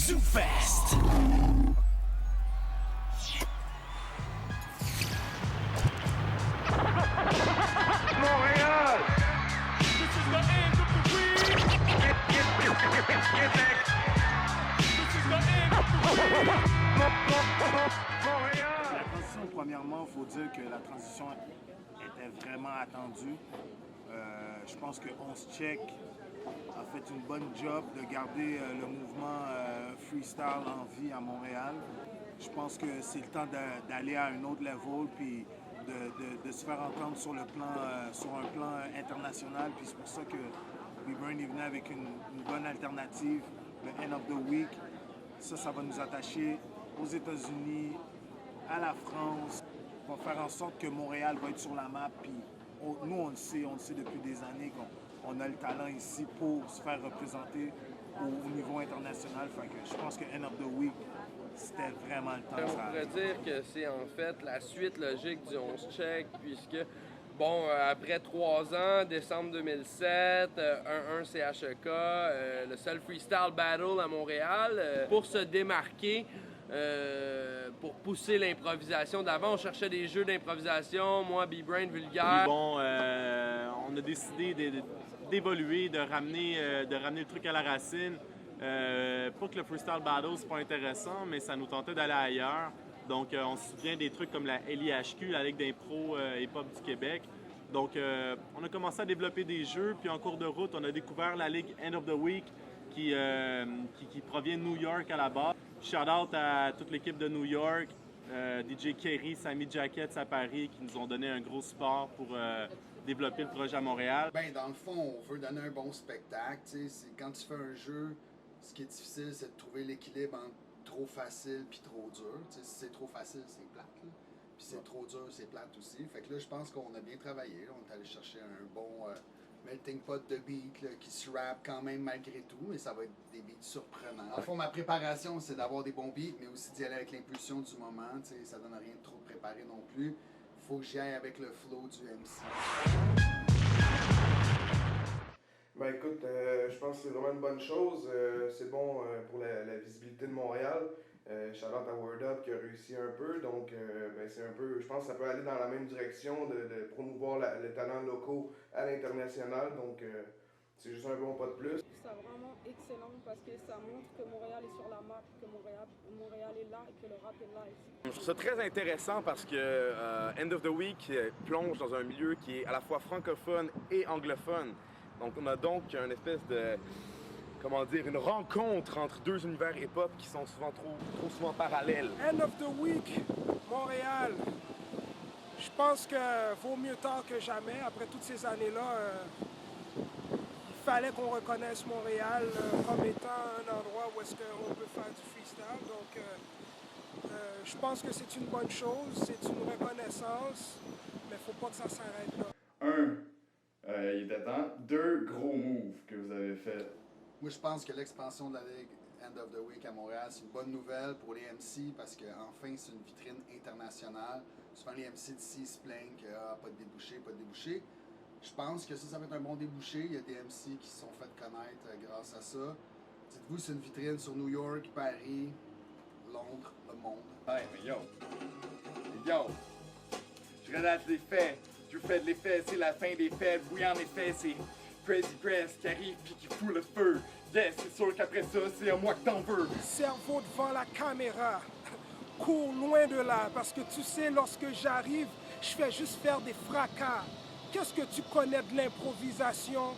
Zoo Fest. Montréal! This is the end of the week! Get back! This is the end of the week! Montréal! La transition, premièrement, il faut dire que la transition était vraiment attendue. Je pense que 11 Check a fait une bonne job de garder le mouvement freestyle en vie à Montréal. Je pense que c'est le temps d'aller à un autre level puis de se faire entendre sur un plan international. Puis c'est pour ça que B-Brain est venu avec une bonne alternative, le End of the Week. Ça va nous attacher aux États-Unis, à la France. On va faire en sorte que Montréal va être sur la map. Puis nous, on le sait depuis des années qu'on a le talent ici pour se faire représenter au niveau international. Fait que je pense que End of the Week, c'était vraiment le temps. On pourrait dire que c'est en fait la suite logique du 11 Check, puisque, bon, après 3 ans, décembre 2007, 1-1 CHEK, le seul freestyle battle à Montréal, pour se démarquer, pour pousser l'improvisation d'avant, on cherchait des jeux d'improvisation, moi, B-Brain, Vulgaire. Bon, on a décidé d'évoluer, de ramener le truc à la racine. Pas que le freestyle battle c'est pas intéressant, mais ça nous tentait d'aller ailleurs. Donc on se souvient des trucs comme la LIHQ, la Ligue d'impro hip-hop du Québec. Donc on a commencé à développer des jeux, puis en cours de route, on a découvert la Ligue End of the Week qui provient de New York à la base. Shout out à toute l'équipe de New York, DJ Kerry, Sammy Jackets à Paris qui nous ont donné un gros support pour développer le projet à Montréal. Ben, dans le fond, on veut donner un bon spectacle. Quand tu fais un jeu, ce qui est difficile, c'est de trouver l'équilibre entre trop facile puis trop dur. Si c'est trop facile, c'est plate. Là. Puis c'est trop dur, c'est plate aussi. Fait que là, je pense qu'on a bien travaillé. Là. On est allé chercher un bon melting pot de beats là, qui se rappe quand même malgré tout, mais ça va être des beats surprenants. Au fond, ma préparation, c'est d'avoir des bons beats, mais aussi d'y aller avec l'impulsion du moment. Ça donne rien de trop préparé non plus. Faut que j'y aille avec le flow du MC. Ben écoute, je pense que c'est vraiment une bonne chose. C'est bon pour la visibilité de Montréal. Shout-out à Word Up qui a réussi un peu. Donc, ben, c'est un peu, je pense que ça peut aller dans la même direction de promouvoir les talents locaux à l'international. Donc, c'est juste un bon pas de plus. Je trouve ça vraiment excellent parce que ça montre que Montréal est sur la map, que Montréal est là et que le rap est là ici. Je trouve ça très intéressant parce que End of the Week plonge dans un milieu qui est à la fois francophone et anglophone. Donc on a donc une espèce de, comment dire, une rencontre entre deux univers hip-hop qui sont souvent trop souvent parallèles. End of the Week, Montréal. Je pense que vaut mieux tard que jamais. Après toutes ces années-là, il fallait qu'on reconnaisse Montréal comme étant un endroit où est-ce qu'on peut faire du freestyle. Donc je pense que c'est une bonne chose, c'est une reconnaissance, mais il ne faut pas que ça s'arrête là. Il était temps. 2 gros moves que vous avez fait. Moi, je pense que l'expansion de la Ligue End of the Week à Montréal, c'est une bonne nouvelle pour les MC parce qu'enfin, c'est une vitrine internationale. Souvent, les MC d'ici se plaignent qu'il n'y a pas de débouché. Je pense que ça va être un bon débouché. Il y a des MC qui se sont fait connaître grâce à ça. Dites-vous, c'est une vitrine sur New York, Paris, Londres, le monde. Hey, mais yo! Je relate les faits. Je fais de l'effet, c'est la fin des fêtes. Oui, en effet, c'est Crazy Press qui arrive puis qui fout le feu. Yes, c'est sûr qu'après ça, c'est à moi que t'en veux. Cerveau devant la caméra. Cours loin de là, parce que tu sais, lorsque j'arrive, je fais juste faire des fracas. Qu'est-ce que tu connais de l'improvisation?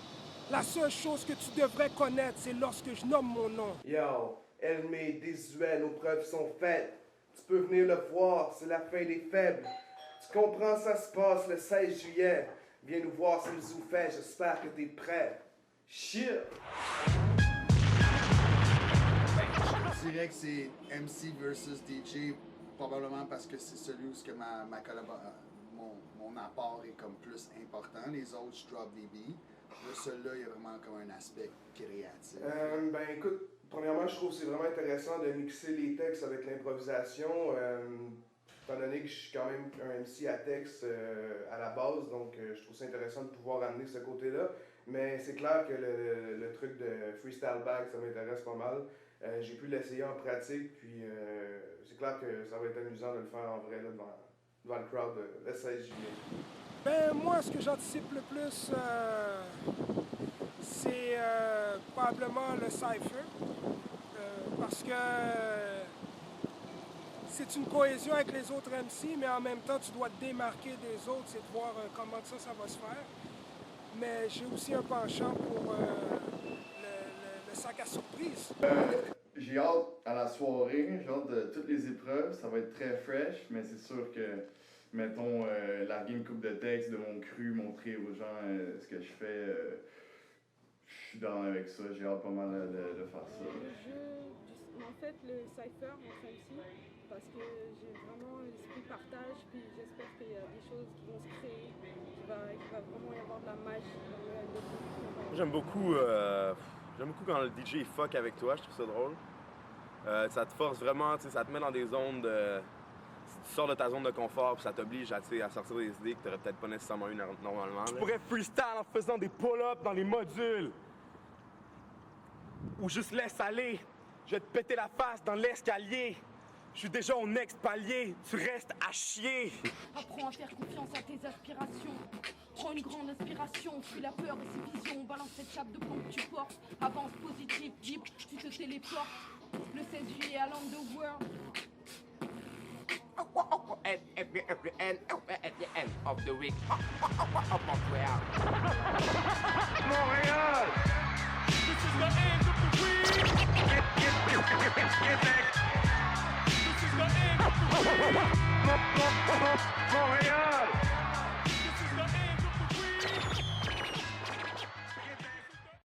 La seule chose que tu devrais connaître, c'est lorsque je nomme mon nom. Yo, Elmé, désuet, nos preuves sont faites. Tu peux venir le voir, c'est la fin des faibles. Tu comprends, ça se passe le 16 juillet. Viens nous voir, c'est le Zoo Fest, j'espère que t'es prêt. Shit! Je dirais que c'est MC versus DJ, probablement parce que c'est celui où mon apport est comme plus important. Les autres, je drop des beats. Là, celui-là, il y a vraiment comme un aspect créatif. Ben écoute, premièrement, je trouve que c'est vraiment intéressant de mixer les textes avec l'improvisation. Étant donné que je suis quand même un MC à texte à la base, donc je trouve ça intéressant de pouvoir amener ce côté-là. Mais c'est clair que le truc de freestyle bag, ça m'intéresse pas mal. j'ai pu l'essayer en pratique, puis c'est clair que ça va être amusant de le faire en vrai là, devant le crowd le 16 juillet. Ben, moi, ce que j'anticipe le plus, c'est probablement le Cypher. Parce que c'est une cohésion avec les autres MC, mais en même temps, tu dois te démarquer des autres, c'est de voir comment ça va se faire. Mais j'ai aussi un penchant pour le sac à surprise. J'ai hâte à la soirée, j'ai hâte de toutes les épreuves, ça va être très fresh, mais c'est sûr que, mettons, larguer une coupe de texte de mon cru, montrer aux gens ce que je fais, je suis dans avec ça, j'ai hâte pas mal de faire ça. En fait, le Cypher, entre MC, parce que j'ai vraiment l'esprit partage, puis j'espère qu'il y a des choses qui vont se créer, qu'il va vraiment y avoir de la magie dans le LDP. J'aime beaucoup quand le DJ fuck avec toi, je trouve ça drôle. Ça te force vraiment, ça te met dans des zones de... Tu sors de ta zone de confort, puis ça t'oblige à sortir des idées que tu n'aurais peut-être pas nécessairement eues normalement. Je pourrais freestyle en faisant des pull-ups dans les modules. Ou juste laisse aller. Je vais te péter la face dans l'escalier. Je suis déjà au next palier. Tu restes à chier. Apprends à faire confiance à tes aspirations. Prends une grande inspiration, fuis la peur et ses visions. Balance cette chape de plomb que tu portes. Avance positif, libre, tu te téléportes. Le 16 juillet à l'Underworld. At the end of the week. Montréal! This is the end of the week! Get back! This is the end of the week! Montréal!